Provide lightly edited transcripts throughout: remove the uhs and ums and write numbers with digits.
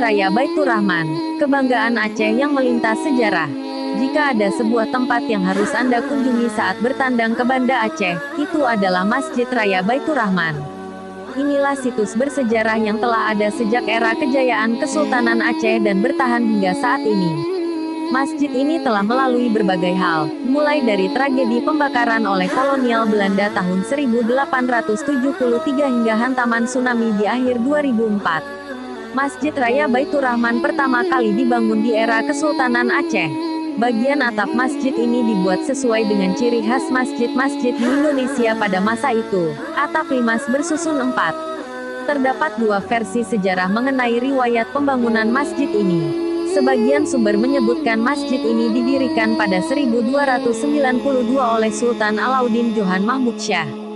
Raya Baitur Rahman, kebanggaan Aceh yang melintas sejarah. Jika ada sebuah tempat yang harus Anda kunjungi saat bertandang ke Banda Aceh, itu adalah Masjid Raya Baitur Rahman. Inilah situs bersejarah yang telah ada sejak era kejayaan Kesultanan Aceh dan bertahan hingga saat ini. Masjid ini telah melalui berbagai hal, mulai dari tragedi pembakaran oleh kolonial Belanda tahun 1873 hingga hantaman tsunami di akhir 2004. Masjid Raya Baitur Rahman pertama kali dibangun di era Kesultanan Aceh. Bagian atap masjid ini dibuat sesuai dengan ciri khas masjid-masjid di Indonesia pada masa itu. Atap limas bersusun 4. Terdapat 2 versi sejarah mengenai riwayat pembangunan masjid ini. Sebagian sumber menyebutkan masjid ini didirikan pada 1292 oleh Sultan Alauddin Johan Mahmud Shah.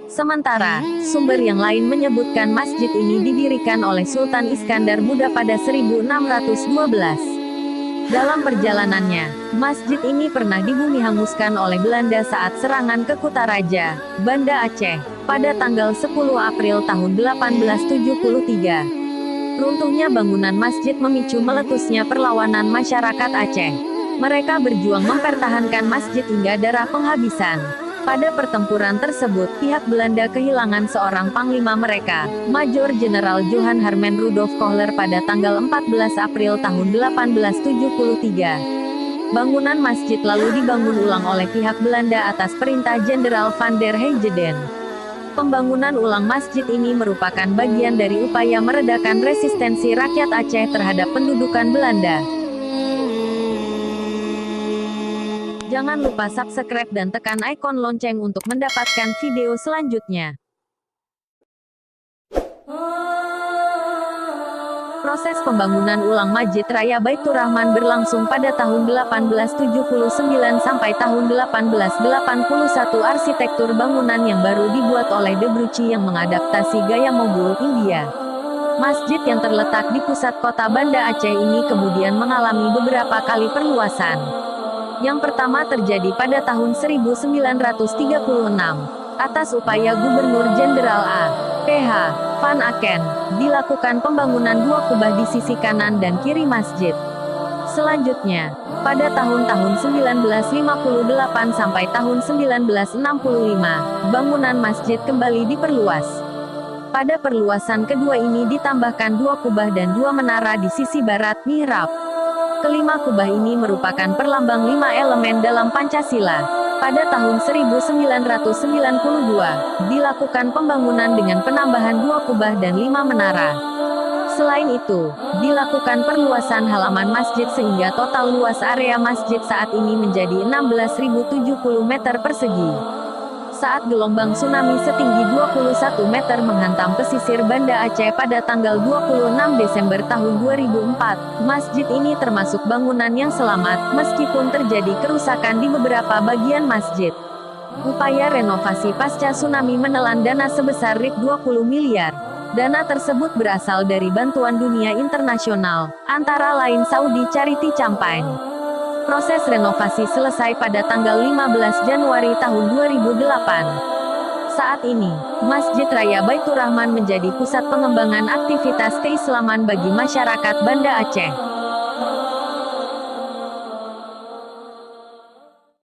Sementara, sumber yang lain menyebutkan masjid ini didirikan oleh Sultan Iskandar Muda pada 1612. Dalam perjalanannya, masjid ini pernah dibumi hanguskan oleh Belanda saat serangan ke Kutaraja, Banda Aceh, pada tanggal 10 April tahun 1873. Runtuhnya bangunan masjid memicu meletusnya perlawanan masyarakat Aceh. Mereka berjuang mempertahankan masjid hingga darah penghabisan. Pada pertempuran tersebut, pihak Belanda kehilangan seorang panglima mereka, Major Jenderal Johan Herman Rudolf Kohler pada tanggal 14 April tahun 1873. Bangunan masjid lalu dibangun ulang oleh pihak Belanda atas perintah Jenderal van der Heijden. Pembangunan ulang masjid ini merupakan bagian dari upaya meredakan resistensi rakyat Aceh terhadap pendudukan Belanda. Jangan lupa subscribe dan tekan ikon lonceng untuk mendapatkan video selanjutnya. Proses pembangunan ulang Masjid Raya Baitur Rahman berlangsung pada tahun 1879 sampai tahun 1881. Arsitektur bangunan yang baru dibuat oleh De Brucci yang mengadaptasi gaya Mogul India. Masjid yang terletak di pusat kota Banda Aceh ini kemudian mengalami beberapa kali perluasan. Yang pertama terjadi pada tahun 1936, atas upaya Gubernur Jenderal A.P.H. Van Aken, dilakukan pembangunan 2 kubah di sisi kanan dan kiri masjid. Selanjutnya, pada tahun-tahun 1958 sampai tahun 1965, bangunan masjid kembali diperluas. Pada perluasan kedua ini ditambahkan 2 kubah dan 2 menara di sisi barat mihrab. Kelima kubah ini merupakan perlambang 5 elemen dalam Pancasila. Pada tahun 1992, dilakukan pembangunan dengan penambahan 2 kubah dan 5 menara. Selain itu, dilakukan perluasan halaman masjid sehingga total luas area masjid saat ini menjadi 16.070 meter persegi. Saat gelombang tsunami setinggi 21 meter menghantam pesisir Banda Aceh pada tanggal 26 Desember tahun 2004, masjid ini termasuk bangunan yang selamat, meskipun terjadi kerusakan di beberapa bagian masjid. Upaya renovasi pasca tsunami menelan dana sebesar Rp20 miliar. Dana tersebut berasal dari bantuan dunia internasional, antara lain Saudi Charity Campaign. Proses renovasi selesai pada tanggal 15 Januari tahun 2008. Saat ini, Masjid Raya Baitur Rahman menjadi pusat pengembangan aktivitas keislaman bagi masyarakat Banda Aceh.